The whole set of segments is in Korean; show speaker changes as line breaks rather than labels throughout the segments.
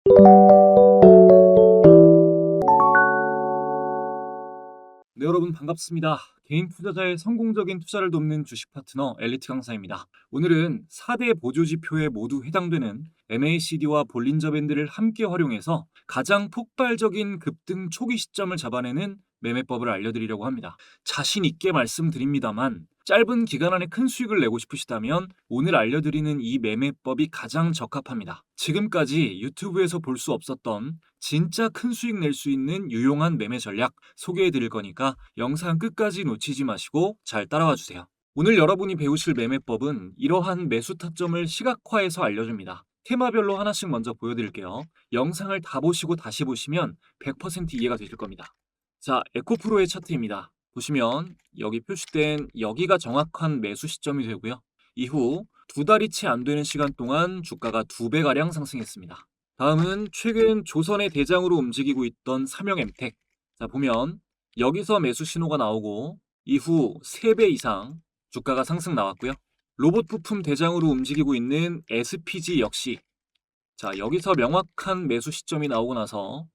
네, 여러분 반갑습니다. 개인 투자자의 성공적인 투자를 돕는 주식 파트너 엘리트 강사입니다. 오늘은 4대 보조지표에 모두 해당되는 MACD와 볼린저 밴드를 함께 활용해서 가장 폭발적인 급등 초기 시점을 잡아내는 매매법을 알려드리려고 합니다. 자신 있게 말씀드립니다만 짧은 기간 안에 큰 수익을 내고 싶으시다면 오늘 알려드리는 이 매매법이 가장 적합합니다. 지금까지 유튜브에서 볼 수 없었던 진짜 큰 수익 낼 수 있는 유용한 매매 전략 소개해 드릴 거니까 영상 끝까지 놓치지 마시고 잘 따라와 주세요. 오늘 여러분이 배우실 매매법은 이러한 매수 타점을 시각화해서 알려줍니다. 테마별로 하나씩 먼저 보여드릴게요. 영상을 다 보시고 다시 보시면 100% 이해가 되실 겁니다. 자, 에코프로의 차트입니다. 보시면 여기 표시된 여기가 정확한 매수 시점이 되고요. 이후 두 달이 채 안 되는 시간 동안 주가가 2배가량 상승했습니다. 다음은 최근 조선의 대장으로 움직이고 있던 삼형엠텍. 자, 보면 여기서 매수 신호가 나오고 이후 3배 이상 주가가 상승 나왔고요. 로봇 부품 대장으로 움직이고 있는 SPG 역시 자, 여기서 명확한 매수 시점이 나오고 나서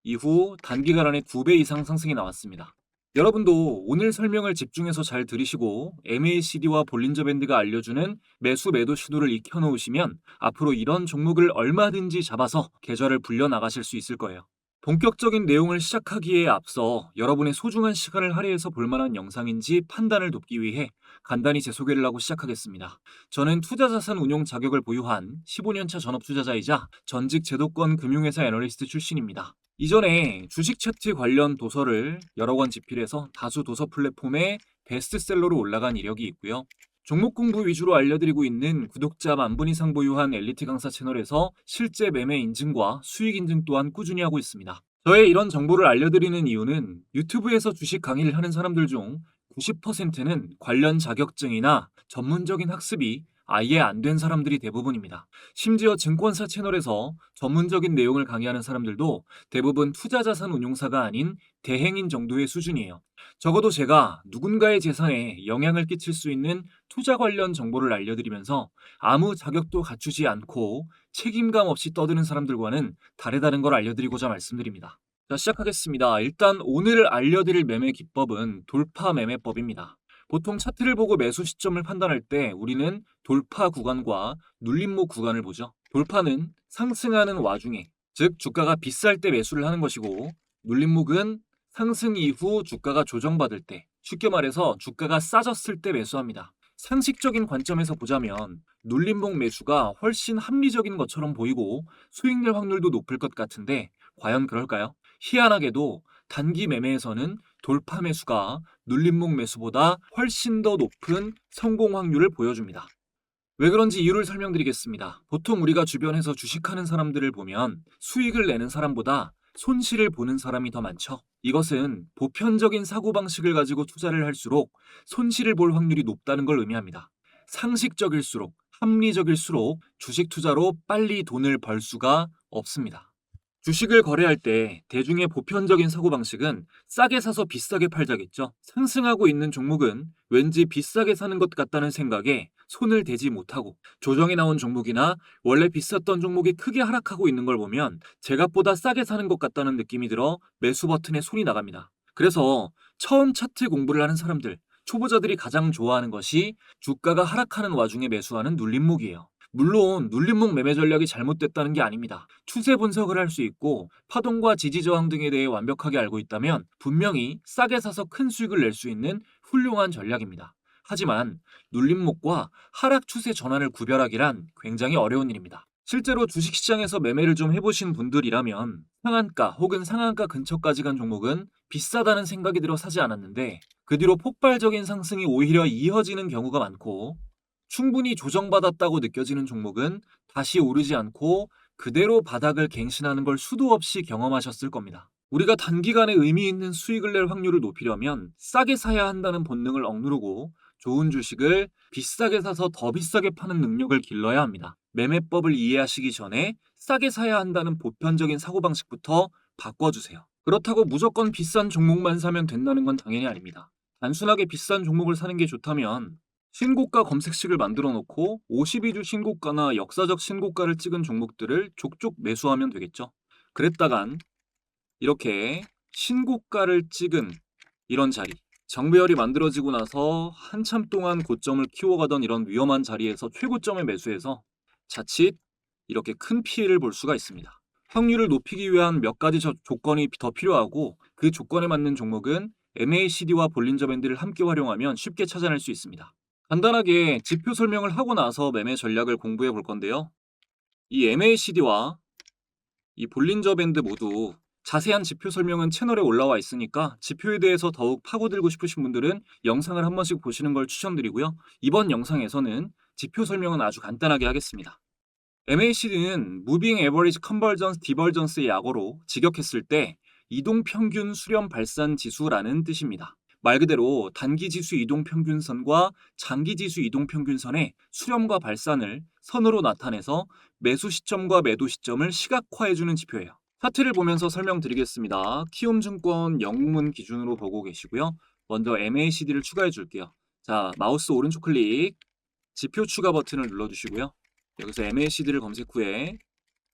이후 단기간 안에 2배 이상 상승이 나왔습니다. 여러분도 오늘 설명을 집중해서 잘 들으시고 MACD와 볼린저 밴드가 알려주는 매수 매도 신호를 익혀놓으시면 앞으로 이런 종목을 얼마든지 잡아서 계좌를 불려나가실 수 있을 거예요. 본격적인 내용을 시작하기에 앞서 여러분의 소중한 시간을 할애해서 볼만한 영상인지 판단을 돕기 위해 간단히 제 소개를 하고 시작하겠습니다. 저는 투자자산 운용 자격을 보유한 15년차 전업투자자이자 전직 제도권 금융회사 애널리스트 출신입니다. 이전에 주식 차트 관련 도서를 여러 권 집필해서 다수 도서 플랫폼에 베스트셀러로 올라간 이력이 있고요. 종목 공부 위주로 알려드리고 있는 구독자 10,000분 이상 보유한 엘리트 강사 채널에서 실제 매매 인증과 수익 인증 또한 꾸준히 하고 있습니다. 저의 이런 정보를 알려드리는 이유는 유튜브에서 주식 강의를 하는 사람들 중 90%는 관련 자격증이나 전문적인 학습이 아예 안 된 사람들이 대부분입니다. 심지어 증권사 채널에서 전문적인 내용을 강의하는 사람들도 대부분 투자자산 운용사가 아닌 대행인 정도의 수준이에요. 적어도 제가 누군가의 재산에 영향을 끼칠 수 있는 투자 관련 정보를 알려드리면서 아무 자격도 갖추지 않고 책임감 없이 떠드는 사람들과는 다르다는 걸 알려드리고자 말씀드립니다. 자, 시작하겠습니다. 일단 오늘 알려드릴 매매 기법은 돌파 매매법입니다. 보통 차트를 보고 매수 시점을 판단할 때 우리는 돌파 구간과 눌림목 구간을 보죠. 돌파는 상승하는 와중에, 즉 주가가 비쌀 때 매수를 하는 것이고, 눌림목은 상승 이후 주가가 조정받을 때, 쉽게 말해서 주가가 싸졌을 때 매수합니다. 상식적인 관점에서 보자면 눌림목 매수가 훨씬 합리적인 것처럼 보이고 수익 낼 확률도 높을 것 같은데 과연 그럴까요? 희한하게도 단기 매매에서는 돌파 매수가 눌림목 매수보다 훨씬 더 높은 성공 확률을 보여줍니다. 왜 그런지 이유를 설명드리겠습니다. 보통 우리가 주변에서 주식하는 사람들을 보면 수익을 내는 사람보다 손실을 보는 사람이 더 많죠. 이것은 보편적인 사고방식을 가지고 투자를 할수록 손실을 볼 확률이 높다는 걸 의미합니다. 상식적일수록, 합리적일수록 주식 투자로 빨리 돈을 벌 수가 없습니다. 주식을 거래할 때 대중의 보편적인 사고방식은 싸게 사서 비싸게 팔자겠죠. 상승하고 있는 종목은 왠지 비싸게 사는 것 같다는 생각에 손을 대지 못하고 조정이 나온 종목이나 원래 비쌌던 종목이 크게 하락하고 있는 걸 보면 제값보다 싸게 사는 것 같다는 느낌이 들어 매수 버튼에 손이 나갑니다. 그래서 처음 차트 공부를 하는 사람들, 초보자들이 가장 좋아하는 것이 주가가 하락하는 와중에 매수하는 눌림목이에요. 물론 눌림목 매매 전략이 잘못됐다는 게 아닙니다. 추세 분석을 할 수 있고 파동과 지지 저항 등에 대해 완벽하게 알고 있다면 분명히 싸게 사서 큰 수익을 낼 수 있는 훌륭한 전략입니다. 하지만 눌림목과 하락 추세 전환을 구별하기란 굉장히 어려운 일입니다. 실제로 주식시장에서 매매를 좀 해보신 분들이라면 상한가 혹은 상한가 근처까지 간 종목은 비싸다는 생각이 들어 사지 않았는데 그 뒤로 폭발적인 상승이 오히려 이어지는 경우가 많고 충분히 조정받았다고 느껴지는 종목은 다시 오르지 않고 그대로 바닥을 갱신하는 걸 수도 없이 경험하셨을 겁니다. 우리가 단기간에 의미 있는 수익을 낼 확률을 높이려면 싸게 사야 한다는 본능을 억누르고 좋은 주식을 비싸게 사서 더 비싸게 파는 능력을 길러야 합니다. 매매법을 이해하시기 전에 싸게 사야 한다는 보편적인 사고방식부터 바꿔주세요. 그렇다고 무조건 비싼 종목만 사면 된다는 건 당연히 아닙니다. 단순하게 비싼 종목을 사는 게 좋다면 신고가 검색식을 만들어 놓고 52주 신고가나 역사적 신고가를 찍은 종목들을 족족 매수하면 되겠죠. 그랬다간 이렇게 신고가를 찍은 이런 자리, 정배열이 만들어지고 나서 한참 동안 고점을 키워가던 이런 위험한 자리에서 최고점을 매수해서 자칫 이렇게 큰 피해를 볼 수가 있습니다. 확률을 높이기 위한 몇 가지 조건이 더 필요하고, 그 조건에 맞는 종목은 MACD와 볼린저 밴드를 함께 활용하면 쉽게 찾아낼 수 있습니다. 간단하게 지표 설명을 하고 나서 매매 전략을 공부해 볼 건데요. 이 MACD와 이 볼린저 밴드 모두 자세한 지표 설명은 채널에 올라와 있으니까 지표에 대해서 더욱 파고들고 싶으신 분들은 영상을 한 번씩 보시는 걸 추천드리고요. 이번 영상에서는 지표 설명은 아주 간단하게 하겠습니다. MACD는 Moving Average Convergence Divergence의 약어로 직역했을 때 이동평균 수렴 발산 지수라는 뜻입니다. 말 그대로 단기지수 이동평균선과 장기지수 이동평균선의 수렴과 발산을 선으로 나타내서 매수 시점과 매도 시점을 시각화해주는 지표예요. 차트를 보면서 설명드리겠습니다. 키움증권 영문 기준으로 보고 계시고요. 먼저 MACD를 추가해 줄게요. 자, 마우스 오른쪽 클릭, 지표 추가 버튼을 눌러주시고요. 여기서 MACD를 검색 후에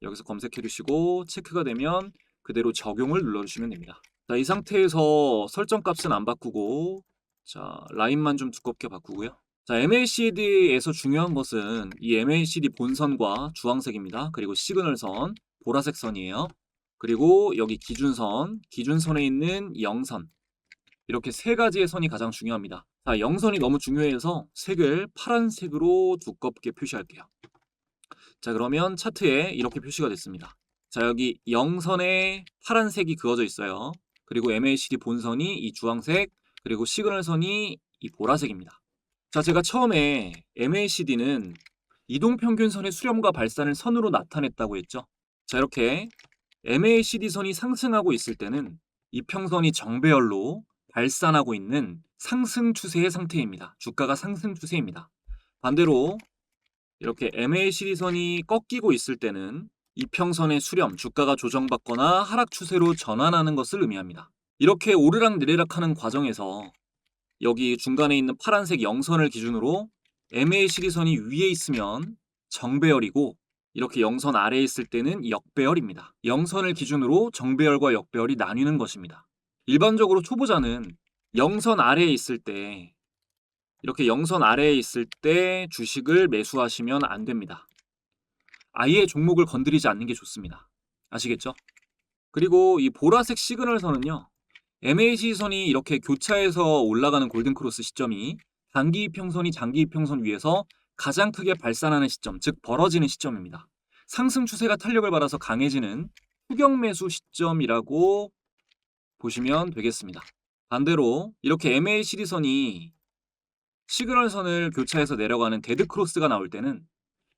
여기서 검색해 주시고 체크가 되면 그대로 적용을 눌러주시면 됩니다. 자, 이 상태에서 설정 값은 안 바꾸고, 자, 라인만 좀 두껍게 바꾸고요. 자, MACD에서 중요한 것은 이 MACD 본선과 주황색입니다. 그리고 시그널선, 보라색 선이에요. 그리고 여기 기준선, 기준선에 있는 영선, 이렇게 세 가지의 선이 가장 중요합니다. 자, 영선이 너무 중요해서 색을 파란색으로 두껍게 표시할게요. 자, 그러면 차트에 이렇게 표시가 됐습니다. 자, 여기 영선에 파란색이 그어져 있어요. 그리고 MACD 본선이 이 주황색, 그리고 시그널선이 이 보라색입니다. 자, 제가 처음에 MACD는 이동평균선의 수렴과 발산을 선으로 나타냈다고 했죠. 자, 이렇게 MACD 선이 상승하고 있을 때는 이평선이 정배열로 발산하고 있는 상승 추세의 상태입니다. 주가가 상승 추세입니다. 반대로 이렇게 MACD 선이 꺾이고 있을 때는 이평선의 수렴, 주가가 조정받거나 하락 추세로 전환하는 것을 의미합니다. 이렇게 오르락 내리락하는 과정에서 여기 중간에 있는 파란색 영선을 기준으로 MACD 선이 위에 있으면 정배열이고, 이렇게 영선 아래에 있을 때는 역배열입니다. 영선을 기준으로 정배열과 역배열이 나뉘는 것입니다. 일반적으로 초보자는 영선 아래에 있을 때, 이렇게 영선 아래에 있을 때 주식을 매수하시면 안 됩니다. 아예 종목을 건드리지 않는 게 좋습니다. 아시겠죠? 그리고 이 보라색 시그널 선은요, MACD 선이 이렇게 교차해서 올라가는 골든크로스 시점이 단기 이평선이 장기 이평선 위에서 가장 크게 발산하는 시점, 즉 벌어지는 시점입니다. 상승 추세가 탄력을 받아서 강해지는 후격 매수 시점이라고 보시면 되겠습니다. 반대로 이렇게 MACD 선이 시그널 선을 교차해서 내려가는 데드크로스가 나올 때는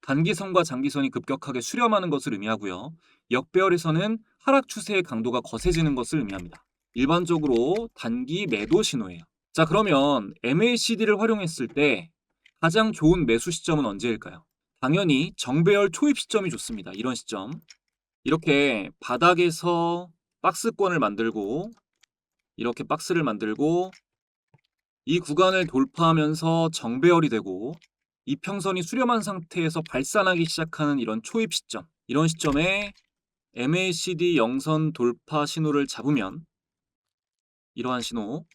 단기선과 장기선이 급격하게 수렴하는 것을 의미하고요. 역배열에서는 하락 추세의 강도가 거세지는 것을 의미합니다. 일반적으로 단기 매도 신호예요. 자, 그러면 MACD를 활용했을 때 가장 좋은 매수 시점은 언제일까요? 당연히 정배열 초입 시점이 좋습니다. 이런 시점. 이렇게 바닥에서 박스권을 만들고, 이렇게 박스를 만들고 이 구간을 돌파하면서 정배열이 되고 이평선이 수렴한 상태에서 발산하기 시작하는 이런 초입 시점, 이런 시점에 MACD 영선 돌파 신호를 잡으면, 이러한 신호,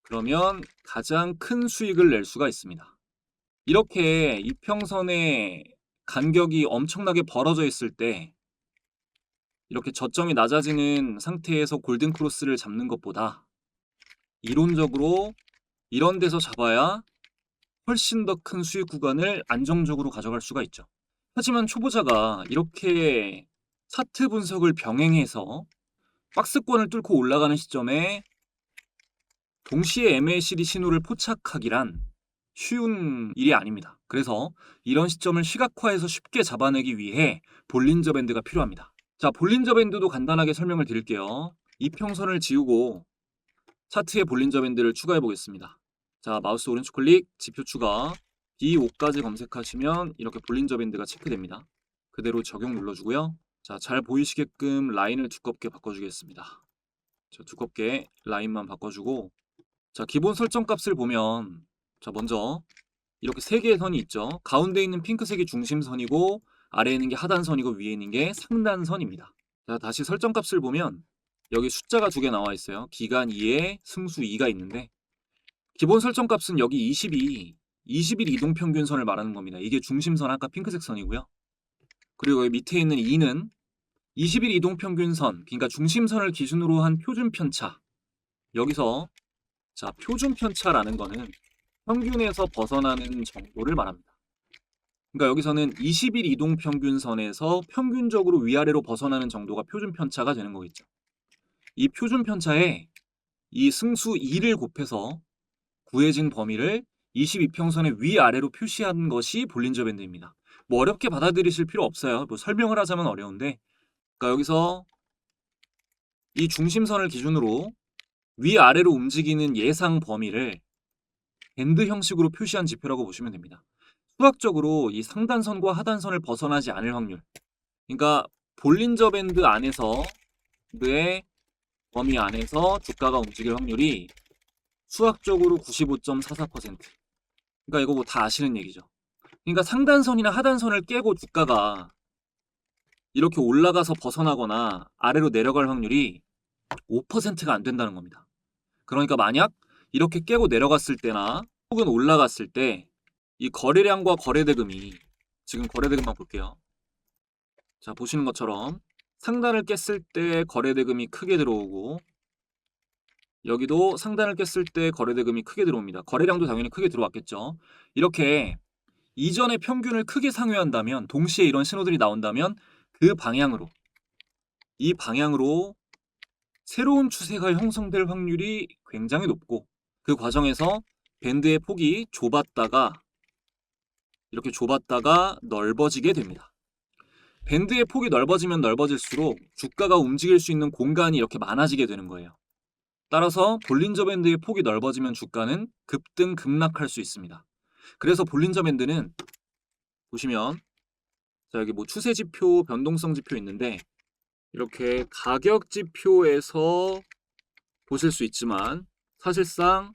그러면 가장 큰 수익을 낼 수가 있습니다. 이렇게 이평선의 간격이 엄청나게 벌어져 있을 때 이렇게 저점이 낮아지는 상태에서 골든크로스를 잡는 것보다 이론적으로 이런 데서 잡아야 훨씬 더 큰 수익 구간을 안정적으로 가져갈 수가 있죠. 하지만 초보자가 이렇게 차트 분석을 병행해서 박스권을 뚫고 올라가는 시점에 동시에 MACD 신호를 포착하기란 쉬운 일이 아닙니다. 그래서 이런 시점을 시각화해서 쉽게 잡아내기 위해 볼린저 밴드가 필요합니다. 자, 볼린저 밴드도 간단하게 설명을 드릴게요. 이평선을 지우고 차트에 볼린저 밴드를 추가해 보겠습니다. 자, 마우스 오른쪽 클릭, 지표 추가, B5까지 검색하시면 이렇게 볼린저 밴드가 체크됩니다. 그대로 적용 눌러주고요. 자, 잘 보이시게끔 라인을 두껍게 바꿔주겠습니다. 자, 두껍게 라인만 바꿔주고, 자, 기본 설정 값을 보면, 자, 먼저 이렇게 세 개의 선이 있죠. 가운데 있는 핑크색이 중심선이고 아래에 있는 게 하단선이고 위에 있는 게 상단선입니다. 자, 다시 설정값을 보면 여기 숫자가 두 개 나와 있어요. 기간 2에 승수 2가 있는데 기본 설정값은 여기 20일 이동평균선을 말하는 겁니다. 이게 중심선 아까 핑크색 선이고요. 그리고 여기 밑에 있는 2는 20일 이동평균선, 그러니까 중심선을 기준으로 한 표준편차. 여기서 자, 표준편차라는 거는 평균에서 벗어나는 정도를 말합니다. 그러니까 여기서는 20일 이동평균선에서 평균적으로 위아래로 벗어나는 정도가 표준편차가 되는 거겠죠. 이 표준편차에 이 승수 2를 곱해서 구해진 범위를 22평선의 위아래로 표시한 것이 볼린저 밴드입니다. 뭐 어렵게 받아들이실 필요 없어요. 뭐 설명을 하자면 어려운데, 그러니까 여기서 이 중심선을 기준으로 위아래로 움직이는 예상 범위를 밴드 형식으로 표시한 지표라고 보시면 됩니다. 수학적으로 이 상단선과 하단선을 벗어나지 않을 확률, 그러니까 볼린저 밴드 안에서의 범위 안에서 주가가 움직일 확률이 수학적으로 95.44%. 그러니까 이거 뭐 다 아시는 얘기죠. 그러니까 상단선이나 하단선을 깨고 주가가 이렇게 올라가서 벗어나거나 아래로 내려갈 확률이 5%가 안 된다는 겁니다. 그러니까 만약 이렇게 깨고 내려갔을 때나 혹은 올라갔을 때 이 거래량과 거래대금이, 지금 거래대금만 볼게요. 자, 보시는 것처럼 상단을 깼을 때 거래대금이 크게 들어오고 여기도 상단을 깼을 때 거래대금이 크게 들어옵니다. 거래량도 당연히 크게 들어왔겠죠. 이렇게 이전의 평균을 크게 상회한다면, 동시에 이런 신호들이 나온다면 그 방향으로, 이 방향으로 새로운 추세가 형성될 확률이 굉장히 높고, 그 과정에서 밴드의 폭이 이렇게 좁았다가 넓어지게 됩니다. 밴드의 폭이 넓어지면 넓어질수록 주가가 움직일 수 있는 공간이 이렇게 많아지게 되는 거예요. 따라서 볼린저 밴드의 폭이 넓어지면 주가는 급등 급락할 수 있습니다. 그래서 볼린저 밴드는 보시면 자, 여기 뭐 추세 지표, 변동성 지표 있는데 이렇게 가격 지표에서 보실 수 있지만 사실상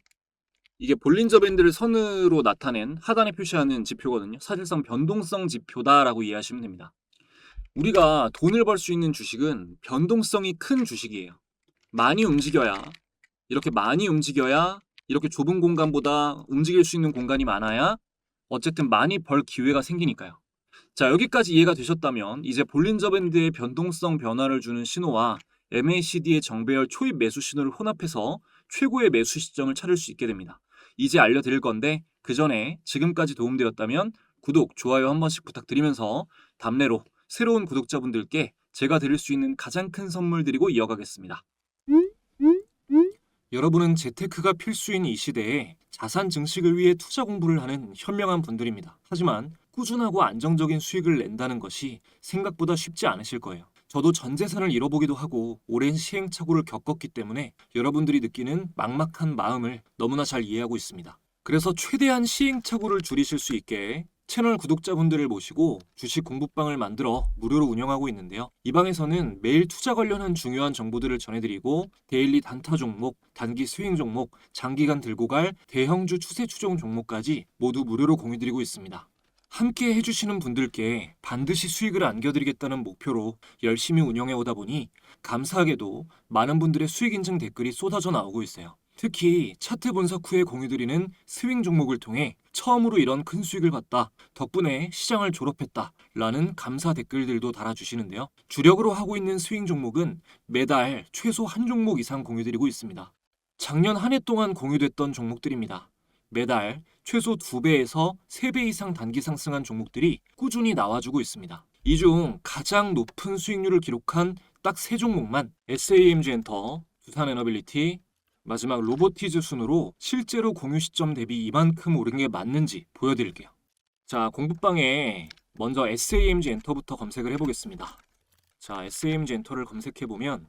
이게 볼린저 밴드를 선으로 나타낸 하단에 표시하는 지표거든요. 사실상 변동성 지표다라고 이해하시면 됩니다. 우리가 돈을 벌 수 있는 주식은 변동성이 큰 주식이에요. 많이 움직여야, 이렇게 좁은 공간보다 움직일 수 있는 공간이 많아야 어쨌든 많이 벌 기회가 생기니까요. 자, 여기까지 이해가 되셨다면 이제 볼린저 밴드의 변동성 변화를 주는 신호와 MACD의 정배열 초입 매수 신호를 혼합해서 최고의 매수 시점을 찾을 수 있게 됩니다. 이제 알려드릴 건데 그 전에 지금까지 도움되었다면 구독, 좋아요 한 번씩 부탁드리면서 답례로 새로운 구독자분들께 제가 드릴 수 있는 가장 큰 선물 드리고 이어가겠습니다. 여러분은 재테크가 필수인 이 시대에 자산 증식을 위해 투자 공부를 하는 현명한 분들입니다. 하지만 꾸준하고 안정적인 수익을 낸다는 것이 생각보다 쉽지 않으실 거예요. 저도 전 재산을 잃어보기도 하고 오랜 시행착오를 겪었기 때문에 여러분들이 느끼는 막막한 마음을 너무나 잘 이해하고 있습니다. 그래서 최대한 시행착오를 줄이실 수 있게 채널 구독자분들을 모시고 주식 공부방을 만들어 무료로 운영하고 있는데요. 이 방에서는 매일 투자 관련한 중요한 정보들을 전해드리고 데일리 단타 종목, 단기 스윙 종목, 장기간 들고 갈 대형주 추세 추종 종목까지 모두 무료로 공유드리고 있습니다. 함께 해주시는 분들께 반드시 수익을 안겨드리겠다는 목표로 열심히 운영해 오다 보니 감사하게도 많은 분들의 수익 인증 댓글이 쏟아져 나오고 있어요. 특히 차트 분석 후에 공유드리는 스윙 종목을 통해 처음으로 이런 큰 수익을 봤다, 덕분에 시장을 졸업했다 라는 감사 댓글들도 달아주시는데요. 주력으로 하고 있는 스윙 종목은 매달 최소 한 종목 이상 공유드리고 있습니다. 작년 한 해 동안 공유됐던 종목들입니다. 매달 최소 2배에서 3배 이상 단기 상승한 종목들이 꾸준히 나와주고 있습니다. 이 중 가장 높은 수익률을 기록한 딱 3종목만 SAMG 엔터, 두산에너빌리티, 마지막 로보티즈 순으로 실제로 공유 시점 대비 이만큼 오른 게 맞는지 보여드릴게요. 자, 공부방에 먼저 SAMG 엔터부터 검색을 해보겠습니다. 자, SAMG 엔터를 검색해보면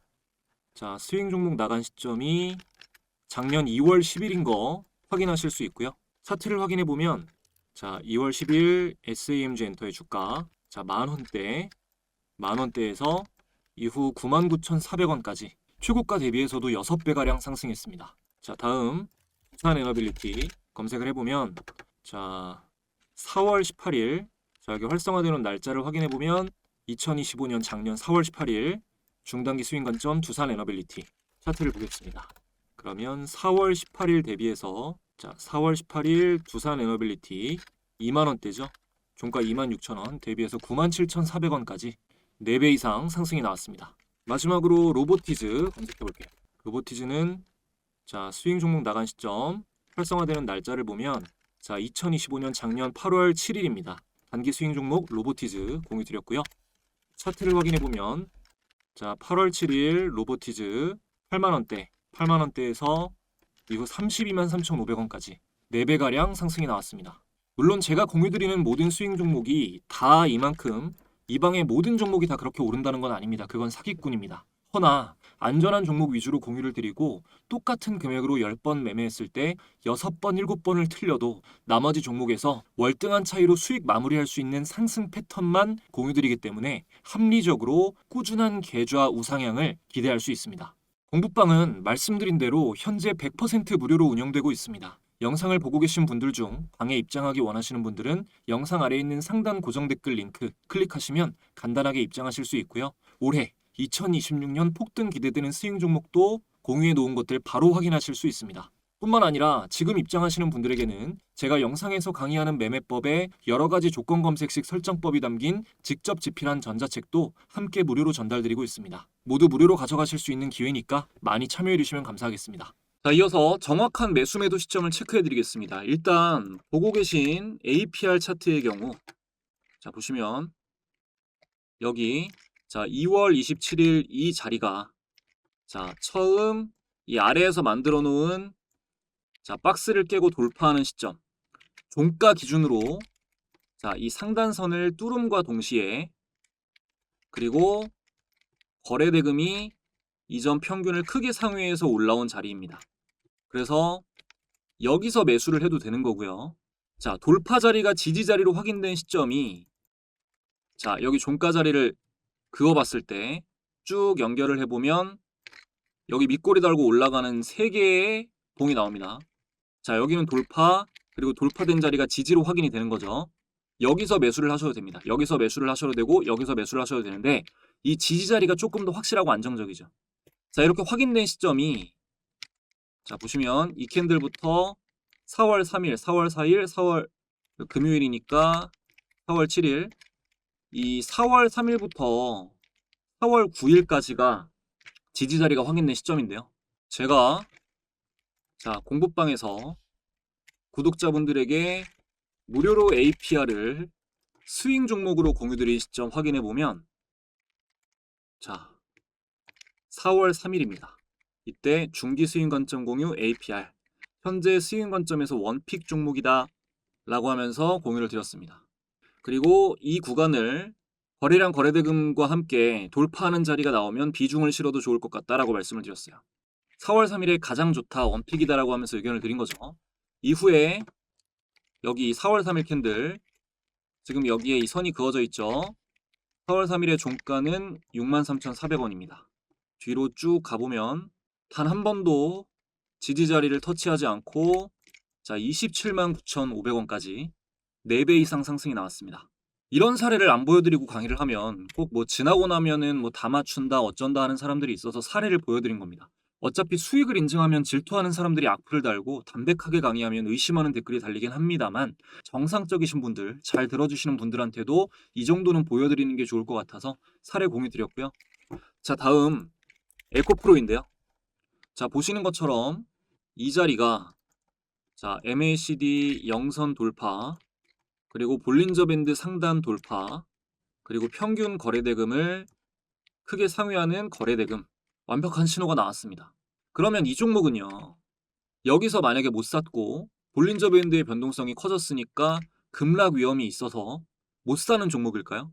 자, 스윙 종목 나간 시점이 작년 2월 10일인 거 확인하실 수 있고요. 차트를 확인해 보면 자, 2월 10일 SAMG 엔터의 주가 자, 만원대에서 이후 99,400원까지 최고가 대비해서도 6배가량 상승했습니다. 자, 다음 두산에너빌리티 검색을 해보면 자, 4월 18일. 자, 여기 활성화되는 날짜를 확인해 보면 2025년 작년 4월 18일 중단기 스윙 관점 두산 에너빌리티 차트를 보겠습니다. 그러면 4월 18일 대비해서 자, 4월 18일 두산 에너빌리티 2만 원대죠. 종가 26,000원 대비해서 97,400원까지 4배 이상 상승이 나왔습니다. 마지막으로 로보티즈 검색해 볼게요. 로보티즈는 자, 스윙 종목 나간 시점 활성화되는 날짜를 보면 자, 2025년 작년 8월 7일입니다. 단기 스윙 종목 로보티즈 공유 드렸고요. 차트를 확인해 보면 자, 8월 7일 로보티즈 8만 원대, 8만 원대에서 이후 32만 3,500원까지 4배 가량 상승이 나왔습니다. 물론 제가 공유 드리는 모든 스윙 종목이 다 이만큼 이 방의 모든 종목이 다 그렇게 오른다는 건 아닙니다. 그건 사기꾼입니다. 허나 안전한 종목 위주로 공유를 드리고 똑같은 금액으로 10번 매매했을 때 6번, 7번을 틀려도 나머지 종목에서 월등한 차이로 수익 마무리할 수 있는 상승 패턴만 공유 드리기 때문에 합리적으로 꾸준한 계좌 우상향을 기대할 수 있습니다. 공부방은 말씀드린 대로 현재 100% 무료로 운영되고 있습니다. 영상을 보고 계신 분들 중 방에 입장하기 원하시는 분들은 영상 아래에 있는 상단 고정 댓글 링크 클릭하시면 간단하게 입장하실 수 있고요. 올해 2026년 폭등 기대되는 스윙 종목도 공유해 놓은 것들 바로 확인하실 수 있습니다. 뿐만 아니라 지금 입장하시는 분들에게는 제가 영상에서 강의하는 매매법에 여러 가지 조건 검색식 설정법이 담긴 직접 집필한 전자책도 함께 무료로 전달드리고 있습니다. 모두 무료로 가져가실 수 있는 기회니까 많이 참여해 주시면 감사하겠습니다. 자, 이어서 정확한 매수 매도 시점을 체크해 드리겠습니다. 일단 보고 계신 APR 차트의 경우 자, 보시면 여기 자, 2월 27일 이 자리가 자, 처음 이 아래에서 만들어 놓은 자, 박스를 깨고 돌파하는 시점. 종가 기준으로 자, 이 상단선을 뚫음과 동시에 그리고 거래대금이 이전 평균을 크게 상회해서 올라온 자리입니다. 그래서 여기서 매수를 해도 되는 거고요. 자, 돌파 자리가 지지 자리로 확인된 시점이 자, 여기 종가 자리를 그어봤을 때 쭉 연결을 해보면 여기 밑꼬리 달고 올라가는 3개의 봉이 나옵니다. 자, 여기는 돌파, 그리고 돌파된 자리가 지지로 확인이 되는 거죠. 여기서 매수를 하셔도 됩니다. 여기서 매수를 하셔도 되고 여기서 매수를 하셔도 되는데 이 지지 자리가 조금 더 확실하고 안정적이죠. 자, 이렇게 확인된 시점이 자, 보시면 이 캔들부터 4월 3일, 4월 4일, 4월 금요일이니까 4월 7일 이 4월 3일부터 4월 9일까지가 지지 자리가 확인된 시점인데요. 제가 자, 공부방에서 구독자분들에게 무료로 APR을 스윙 종목으로 공유드린 시점 확인해 보면 자, 4월 3일입니다. 이때 중기 스윙 관점 공유 APR 현재 스윙 관점에서 원픽 종목이다 라고 하면서 공유를 드렸습니다. 그리고 이 구간을 거래량 거래대금과 함께 돌파하는 자리가 나오면 비중을 실어도 좋을 것 같다라고 말씀을 드렸어요. 4월 3일에 가장 좋다 원픽이다라고 하면서 의견을 드린 거죠. 이후에 여기 4월 3일 캔들 지금 여기에 이 선이 그어져 있죠. 4월 3일의 종가는 63,400원입니다. 뒤로 쭉 가보면 단 한 번도 지지 자리를 터치하지 않고 자, 279,500원까지 4배 이상 상승이 나왔습니다. 이런 사례를 안 보여드리고 강의를 하면 꼭 뭐 지나고 나면은 뭐 다 맞춘다 어쩐다 하는 사람들이 있어서 사례를 보여드린 겁니다. 어차피 수익을 인증하면 질투하는 사람들이 악플을 달고 담백하게 강의하면 의심하는 댓글이 달리긴 합니다만 정상적이신 분들, 잘 들어주시는 분들한테도 이 정도는 보여드리는 게 좋을 것 같아서 사례 공유 드렸고요. 자, 다음 에코프로인데요. 자, 보시는 것처럼 이 자리가 자, MACD 영선 돌파 그리고 볼린저 밴드 상단 돌파 그리고 평균 거래대금을 크게 상회하는 거래대금 완벽한 신호가 나왔습니다. 그러면 이 종목은요. 여기서 만약에 못 샀고 볼린저 밴드의 변동성이 커졌으니까 급락 위험이 있어서 못 사는 종목일까요?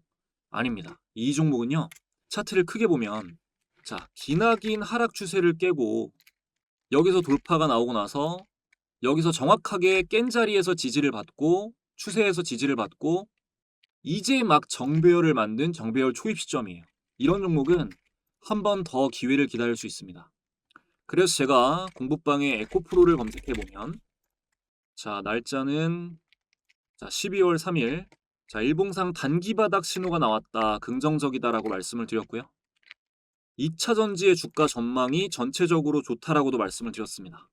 아닙니다. 이 종목은요. 차트를 크게 보면 자, 기나긴 하락 추세를 깨고 여기서 돌파가 나오고 나서 여기서 정확하게 깬 자리에서 지지를 받고 추세에서 지지를 받고 이제 막 정배열을 만든 정배열 초입 시점이에요. 이런 종목은 한 번 더 기회를 기다릴 수 있습니다. 그래서 제가 공부방에 에코프로를 검색해 보면 자, 날짜는 자, 12월 3일. 자, 일봉상 단기 바닥 신호가 나왔다. 긍정적이다라고 말씀을 드렸고요. 2차 전지의 주가 전망이 전체적으로 좋다라고도 말씀을 드렸습니다.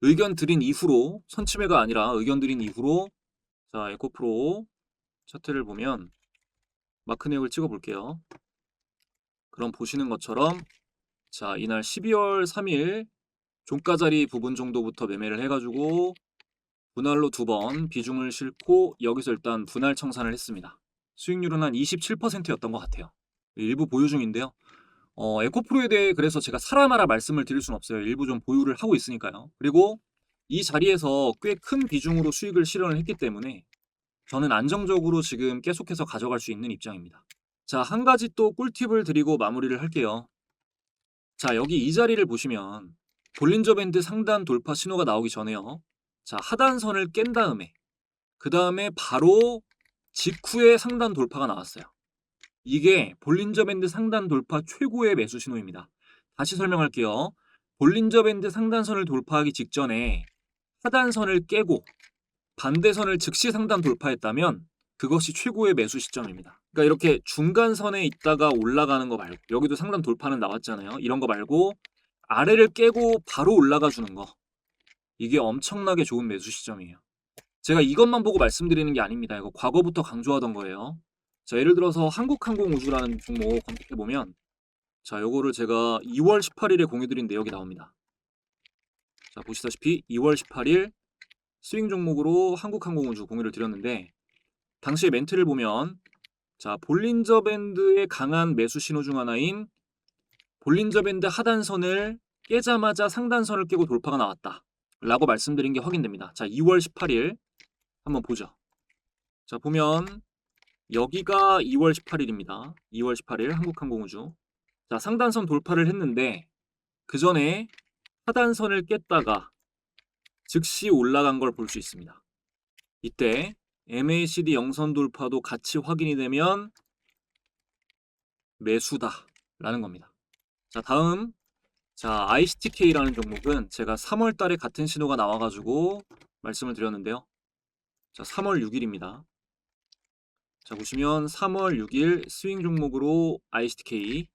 의견 드린 이후로, 선침해가 아니라 의견 드린 이후로, 자, 에코프로 차트를 보면 마크 내역을 찍어 볼게요. 그럼 보시는 것처럼, 자, 이날 12월 3일 종가 자리 부분 정도부터 매매를 해가지고 분할로 2번 비중을 싣고 여기서 일단 분할 청산을 했습니다. 수익률은 한 27%였던 것 같아요. 일부 보유 중인데요. 에코프로에 대해 그래서 제가 사람하라 말씀을 드릴 수는 없어요. 일부 좀 보유를 하고 있으니까요. 그리고 이 자리에서 꽤 큰 비중으로 수익을 실현을 했기 때문에 저는 안정적으로 지금 계속해서 가져갈 수 있는 입장입니다. 자, 한 가지 또 꿀팁을 드리고 마무리를 할게요. 자, 여기 이 자리를 보시면 볼린저 밴드 상단 돌파 신호가 나오기 전에요. 자, 하단선을 깬 다음에 그 다음에 바로 직후에 상단 돌파가 나왔어요. 이게 볼린저 밴드 상단 돌파 최고의 매수 신호입니다. 다시 설명할게요. 볼린저 밴드 상단선을 돌파하기 직전에 하단선을 깨고 반대선을 즉시 상단 돌파했다면 그것이 최고의 매수 시점입니다. 그러니까 이렇게 중간선에 있다가 올라가는 거 말고, 여기도 상단 돌파는 나왔잖아요. 이런 거 말고 아래를 깨고 바로 올라가 주는 거, 이게 엄청나게 좋은 매수 시점이에요. 제가 이것만 보고 말씀드리는 게 아닙니다. 이거 과거부터 강조하던 거예요. 자, 예를 들어서 한국항공우주라는 종목 검색해보면, 자, 요거를 제가 2월 18일에 공유드린 내역이 나옵니다. 자, 보시다시피 2월 18일 스윙 종목으로 한국항공우주 공유를 드렸는데, 당시의 멘트를 보면, 자, 볼린저 밴드의 강한 매수 신호 중 하나인 볼린저 밴드 하단선을 깨자마자 상단선을 깨고 돌파가 나왔다 라고 말씀드린 게 확인됩니다. 자, 2월 18일 한번 보죠. 자, 보면 여기가 2월 18일입니다. 2월 18일 한국항공우주. 자, 상단선 돌파를 했는데 그 전에 하단선을 깼다가 즉시 올라간 걸 볼 수 있습니다. 이때 MACD 영선 돌파도 같이 확인이 되면 매수다 라는 겁니다. 자, 다음, 자, ICTK라는 종목은 제가 3월 달에 같은 신호가 나와가지고 말씀을 드렸는데요. 자, 3월 6일입니다. 자, 보시면 3월 6일 스윙 종목으로 ICTK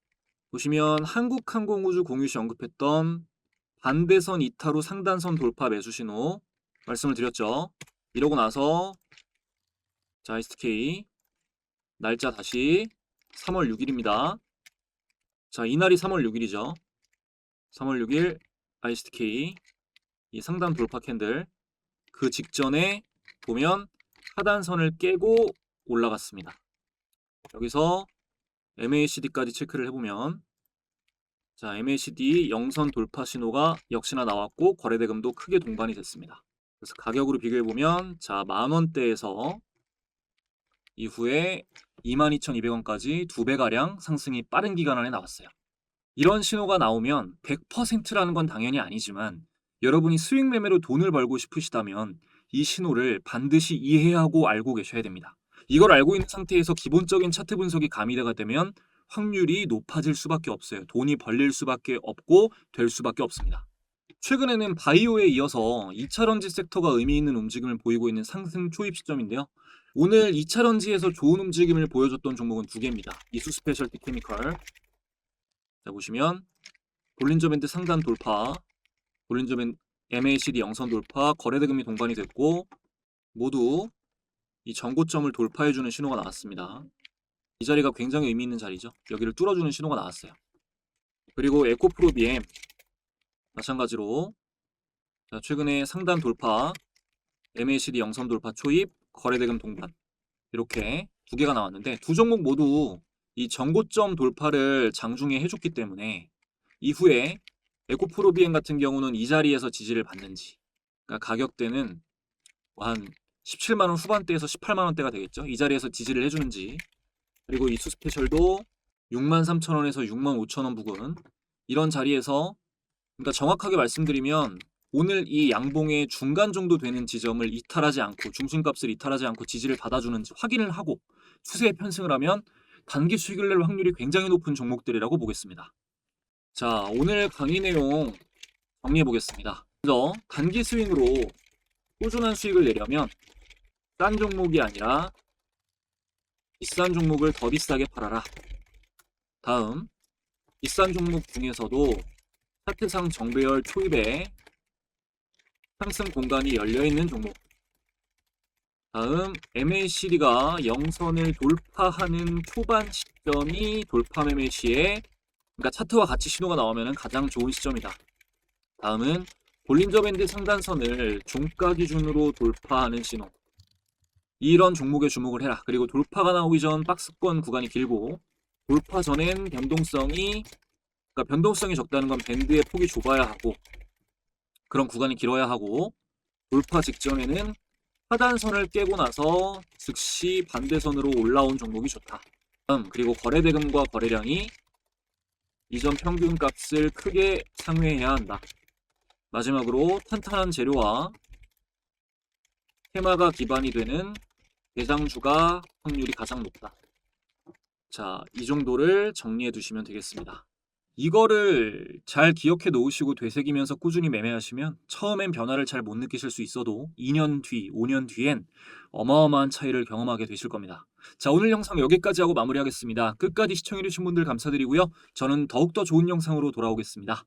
보시면 한국항공우주 공유 시 언급했던 반대선 이탈 후 상단선 돌파 매수 신호 말씀을 드렸죠. 이러고 나서 자, ICTK 날짜 다시 3월 6일입니다. 자, 이날이 3월 6일이죠. 3월 6일 ICTK 이 상단 돌파 캔들 그 직전에 보면 하단선을 깨고 올라갔습니다. 여기서 MACD까지 체크를 해보면, 자, MACD 영선 돌파 신호가 역시나 나왔고 거래대금도 크게 동반이 됐습니다. 그래서 가격으로 비교해보면, 자, 만원대에서 이후에 22,200원까지 2배가량 상승이 빠른 기간 안에 나왔어요. 이런 신호가 나오면 100%라는 건 당연히 아니지만 여러분이 수익 매매로 돈을 벌고 싶으시다면 이 신호를 반드시 이해하고 알고 계셔야 됩니다. 이걸 알고 있는 상태에서 기본적인 차트 분석이 가미가 되면 확률이 높아질 수밖에 없어요. 돈이 벌릴 수밖에 없고 될 수밖에 없습니다. 최근에는 바이오에 이어서 2차 런지 섹터가 의미 있는 움직임을 보이고 있는 상승 초입 시점인데요. 오늘 2차 런지에서 좋은 움직임을 보여줬던 종목은 2개입니다. 이수 스페셜티 케미컬. 자, 보시면 볼린저 밴드 상단 돌파, 볼린저 밴드 MACD 영선 돌파, 거래대금이 동반이 됐고 모두 이 전고점을 돌파해주는 신호가 나왔습니다. 이 자리가 굉장히 의미 있는 자리죠. 여기를 뚫어주는 신호가 나왔어요. 그리고 에코프로 BM 마찬가지로 자, 최근에 상단 돌파, MACD 영선 돌파 초입, 거래대금 동반 이렇게 2개가 나왔는데 두 종목 모두 이 전고점 돌파를 장중에 해줬기 때문에 이후에 에코프로 BM 같은 경우는 이 자리에서 지지를 받는지, 그러니까 가격대는 한 17만원 후반대에서 18만원대가 되겠죠. 이 자리에서 지지를 해주는지, 그리고 이수 스페셜도 63,000원에서 65,000원 부근 이런 자리에서, 그러니까 정확하게 말씀드리면 오늘 이 양봉의 중간 정도 되는 지점을 이탈하지 않고 중심값을 이탈하지 않고 지지를 받아주는지 확인을 하고 추세에 편승을 하면 단기 수익을 낼 확률이 굉장히 높은 종목들이라고 보겠습니다. 자, 오늘 강의 내용 정리해 보겠습니다. 먼저 단기 스윙으로 꾸준한 수익을 내려면 싼 종목이 아니라 비싼 종목을 더 비싸게 팔아라. 다음, 비싼 종목 중에서도 차트상 정배열 초입에 상승 공간이 열려있는 종목. 다음, MACD가 영선을 돌파하는 초반 시점이 돌파 매매 시에, 그러니까 차트와 같이 신호가 나오면 가장 좋은 시점이다. 다음은 볼린저 밴드 상단선을 종가 기준으로 돌파하는 신호. 이런 종목에 주목을 해라. 그리고 돌파가 나오기 전 박스권 구간이 길고, 돌파 전엔 그러니까 변동성이 적다는 건 밴드의 폭이 좁아야 하고, 그런 구간이 길어야 하고, 돌파 직전에는 하단선을 깨고 나서 즉시 반대선으로 올라온 종목이 좋다. 그리고 거래대금과 거래량이 이전 평균 값을 크게 상회해야 한다. 마지막으로 탄탄한 재료와 테마가 기반이 되는 대장주가 확률이 가장 높다. 자, 이 정도를 정리해 두시면 되겠습니다. 이거를 잘 기억해 놓으시고 되새기면서 꾸준히 매매하시면 처음엔 변화를 잘 못 느끼실 수 있어도 2년 뒤, 5년 뒤엔 어마어마한 차이를 경험하게 되실 겁니다. 자, 오늘 영상 여기까지 하고 마무리하겠습니다. 끝까지 시청해주신 분들 감사드리고요. 저는 더욱더 좋은 영상으로 돌아오겠습니다.